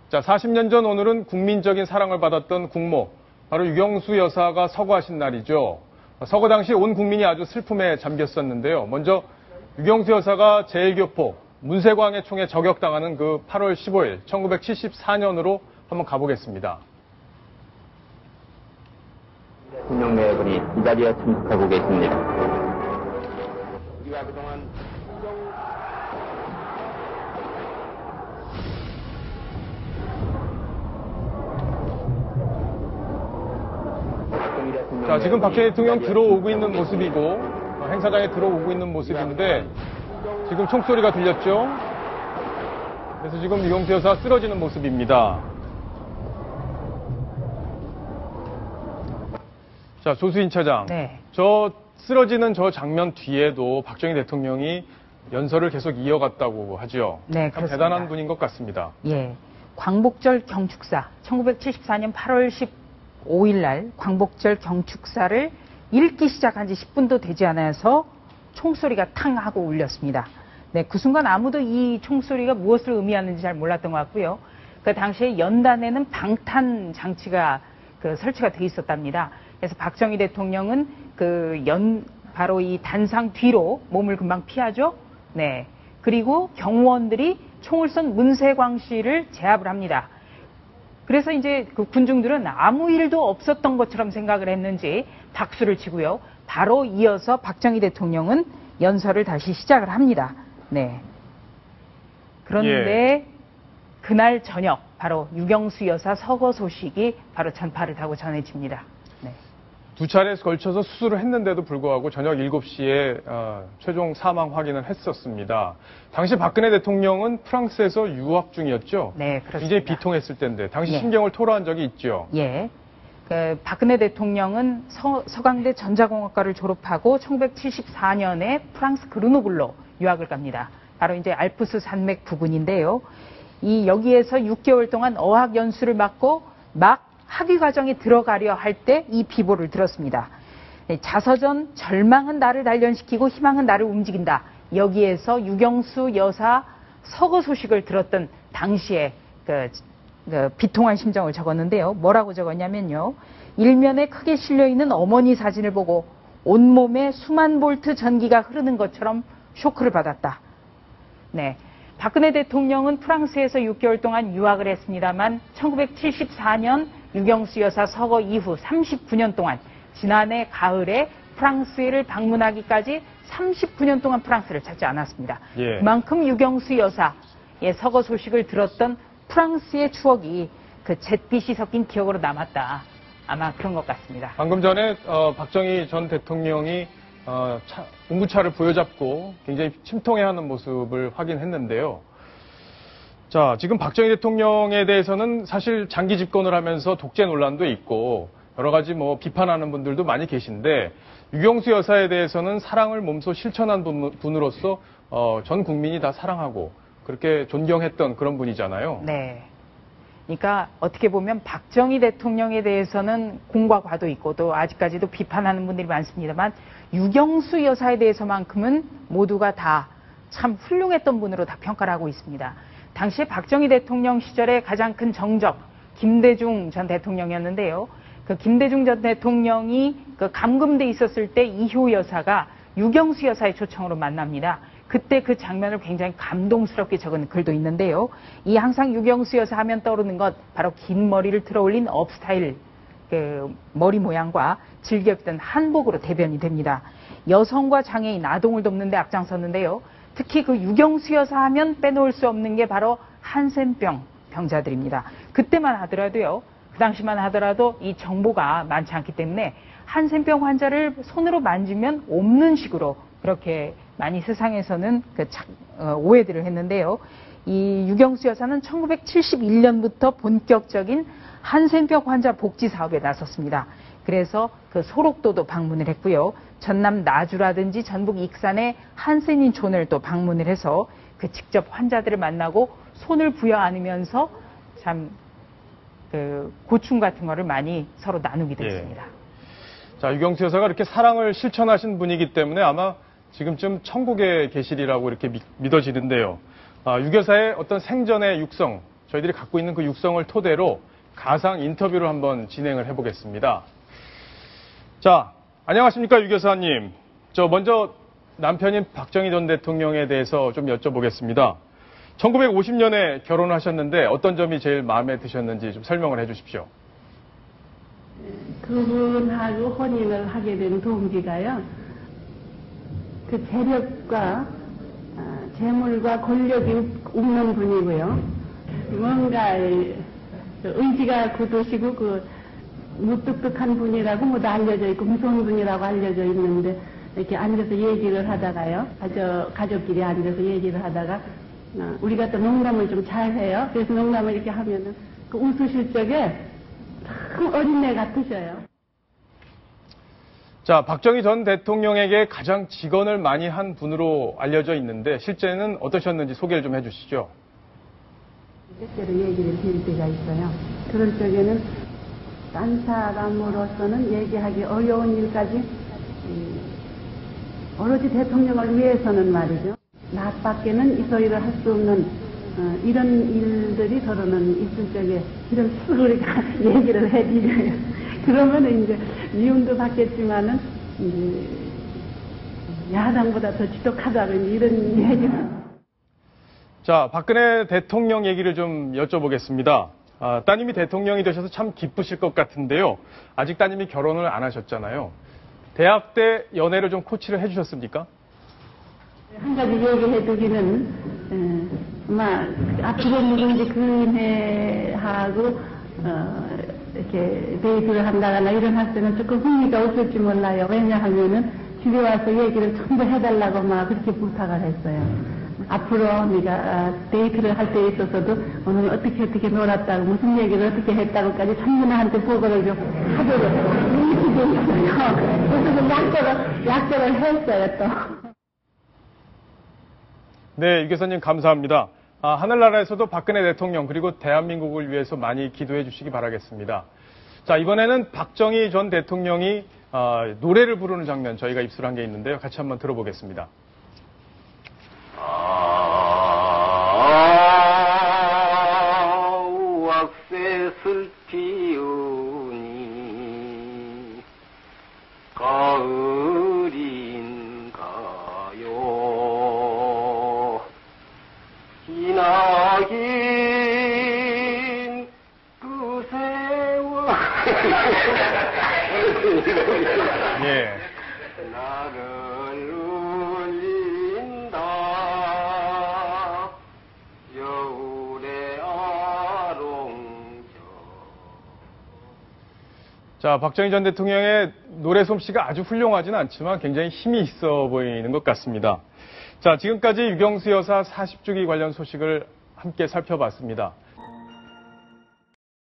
자, 40년 전 오늘은 국민적인 사랑을 받았던 국모, 바로 유경수 여사가 서거하신 날이죠. 서거 당시 온 국민이 아주 슬픔에 잠겼었는데요. 먼저 유경수 여사가 제1교포 문세광의 총에 저격당하는 그 8월 15일 1974년으로 한번 가보겠습니다. 대통령 네 분이 이 자리에 참석하고 계십니다. 우리가 그동안 자, 지금 박정희 대통령 들어오고 있는 모습이고 행사장에 들어오고 있는 모습인데 지금 총소리가 들렸죠? 그래서 지금 유경수 여사 쓰러지는 모습입니다. 자, 조수인 차장. 네. 저 쓰러지는 저 장면 뒤에도 박정희 대통령이 연설을 계속 이어갔다고 하죠. 네, 참 그렇습니다. 대단한 분인 것 같습니다. 예. 광복절 경축사 1974년 8월 15일 날 광복절 경축사를 읽기 시작한 지 10분도 되지 않아서 총소리가 탕 하고 울렸습니다. 네, 그 순간 아무도 이 총소리가 무엇을 의미하는지 잘 몰랐던 것 같고요. 그 당시에 연단에는 방탄 장치가 설치가 돼 있었답니다. 그래서 박정희 대통령은 바로 이 단상 뒤로 몸을 금방 피하죠. 네. 그리고 경호원들이 총을 쏜 문세광 씨를 제압을 합니다. 그래서 이제 그 군중들은 아무 일도 없었던 것처럼 생각을 했는지 박수를 치고요. 바로 이어서 박정희 대통령은 연설을 다시 시작을 합니다. 네. 그런데 그날 저녁 바로 유경수 여사 서거 소식이 바로 전파를 타고 전해집니다. 네. 두 차례에 걸쳐서 수술을 했는데도 불구하고 저녁 7시에 최종 사망 확인을 했었습니다. 당시 박근혜 대통령은 프랑스에서 유학 중이었죠? 네, 그렇습니다. 굉장히 비통했을 때인데 당시 예. 심경을 토로한 적이 있죠? 예. 박근혜 대통령은 서강대 전자공학과를 졸업하고 1974년에 프랑스 그르노블로 유학을 갑니다. 바로 이제 알프스 산맥 부근인데요. 여기에서 6개월 동안 어학 연수를 맡고 막 학위 과정에 들어가려 할 때 이 비보를 들었습니다. 자서전 절망은 나를 단련시키고 희망은 나를 움직인다. 여기에서 유경수 여사 서거 소식을 들었던 당시에 비통한 심정을 적었는데요. 뭐라고 적었냐면요. 일면에 크게 실려있는 어머니 사진을 보고 온몸에 수만 볼트 전기가 흐르는 것처럼 쇼크를 받았다. 네. 박근혜 대통령은 프랑스에서 6개월 동안 유학을 했습니다만 1974년 유경수 여사 서거 이후 39년 동안 지난해 가을에 프랑스를 방문하기까지 39년 동안 프랑스를 찾지 않았습니다. 예. 그만큼 유경수 여사의 서거 소식을 들었던 프랑스의 추억이 그 잿빛이 섞인 기억으로 남았다. 아마 그런 것 같습니다. 방금 전에 박정희 전 대통령이 운구차를 부여잡고 굉장히 침통해하는 모습을 확인했는데요. 자, 지금 박정희 대통령에 대해서는 사실 장기 집권을 하면서 독재 논란도 있고 여러 가지 비판하는 분들도 많이 계신데 유경수 여사에 대해서는 사랑을 몸소 실천한 분으로서 전 국민이 다 사랑하고 그렇게 존경했던 그런 분이잖아요. 네. 그러니까 어떻게 보면 박정희 대통령에 대해서는 공과 과도 있고 또 아직까지도 비판하는 분들이 많습니다만 유경수 여사에 대해서만큼은 모두가 다 참 훌륭했던 분으로 다 평가를 하고 있습니다. 당시에 박정희 대통령 시절에 가장 큰 정적 김대중 전 대통령이었는데요. 그 김대중 전 대통령이 감금돼 있었을 때 이효 여사가 유경수 여사의 초청으로 만납니다. 그때 그 장면을 굉장히 감동스럽게 적은 글도 있는데요. 항상 유경수 여사 하면 떠오르는 것 바로 긴 머리를 들어올린 업스타일 머리 모양과 즐겨 입던 한복으로 대변이 됩니다. 여성과 장애인, 아동을 돕는 데 앞장섰는데요. 특히 그 유경수 여사 하면 빼놓을 수 없는 게 바로 한센병 병자들입니다. 그때만 하더라도요. 그 당시만 하더라도 이 정보가 많지 않기 때문에 한센병 환자를 손으로 만지면 옵는 식으로 그렇게 많이 세상에서는 오해들을 했는데요. 이 유경수 여사는 1971년부터 본격적인 한센병 환자 복지 사업에 나섰습니다. 그래서 소록도도 방문을 했고요. 전남 나주라든지 전북 익산의 한센인촌을 또 방문을 해서 직접 환자들을 만나고 손을 부여 안으면서 참 고충 같은 거를 많이 서로 나누게 됐습니다. 예. 자, 유경수 여사가 이렇게 사랑을 실천하신 분이기 때문에 아마 지금쯤 천국에 계시리라고 이렇게 믿어지는데요. 유 여사의 어떤 생전의 육성, 저희들이 갖고 있는 그 육성을 토대로 가상 인터뷰를 한번 진행을 해보겠습니다. 자, 안녕하십니까, 유 교사님. 먼저 남편인 박정희 전 대통령에 대해서 좀 여쭤보겠습니다. 1950년에 결혼하셨는데 어떤 점이 제일 마음에 드셨는지 좀 설명을 해주십시오. 그분하고 혼인을 하게 된 동기가요, 그 재력과 재물과 권력이 없는 분이고요. 뭔가 의지가 굳으시고 무뚝뚝한 분이라고 모두 알려져 있고 무서운 분이라고 알려져 있는데, 이렇게 앉아서 얘기를 하다가요, 가족끼리 앉아서 얘기를 하다가 우리가 또 농담을 좀 잘해요. 그래서 농담을 이렇게 하면은 그 웃으실 적에 참 어린애 같으셔요. 자, 박정희 전 대통령에게 가장 직언을 많이 한 분으로 알려져 있는데 실제는 어떠셨는지 소개를 좀 해주시죠. 때때로 얘기를 드릴 때가 있어요. 그럴 적에는 딴 사람으로서는 얘기하기 어려운 일까지 오로지 대통령을 위해서는 말이죠. 나밖에는 이 소리를 할 수 없는 이런 일들이 서로는 있을 적에 이런 식으로 우리가 얘기를 해드려요. 그러면 이제 미움도 받겠지만은 이제 야당보다 더 지독하다고 이런 얘기를. 자, 박근혜 대통령 얘기를 좀 여쭤보겠습니다. 따님이 대통령이 되셔서 참 기쁘실 것 같은데요. 아직 따님이 결혼을 안 하셨잖아요. 대학 때 연애를 좀 코치를 해주셨습니까? 한 가지 얘기해 두기는, 아마 앞으로 누군지 그네하고 이렇게 데이트를 한다거나 이런 할 때는 조금 흥미가 없을지 몰라요. 왜냐하면은 집에 와서 얘기를 전부 해달라고 막 그렇게 부탁을 했어요. 앞으로 네가 데이트를 할 때 있어서도 오늘 어떻게 놀았다고 무슨 얘기를 어떻게 했다고까지 전문화한테 보고를 좀 하도록 이렇게 되었어요. 그래서 약속을 했어요 또. 네, 유 교사님 감사합니다. 하늘나라에서도 박근혜 대통령 그리고 대한민국을 위해서 많이 기도해 주시기 바라겠습니다. 자, 이번에는 박정희 전 대통령이 노래를 부르는 장면 저희가 입수를 한 게 있는데요. 같이 한번 들어보겠습니다. 왁새슬 피우니 가을인가요. 기나긴 그 세월 예. 나를 울린다 여울의 아롱저. 자, 박정희 전 대통령의 노래 솜씨가 아주 훌륭하지는 않지만 굉장히 힘이 있어 보이는 것 같습니다. 자, 지금까지 유경수 여사 40주기 관련 소식을 함께 살펴봤습니다.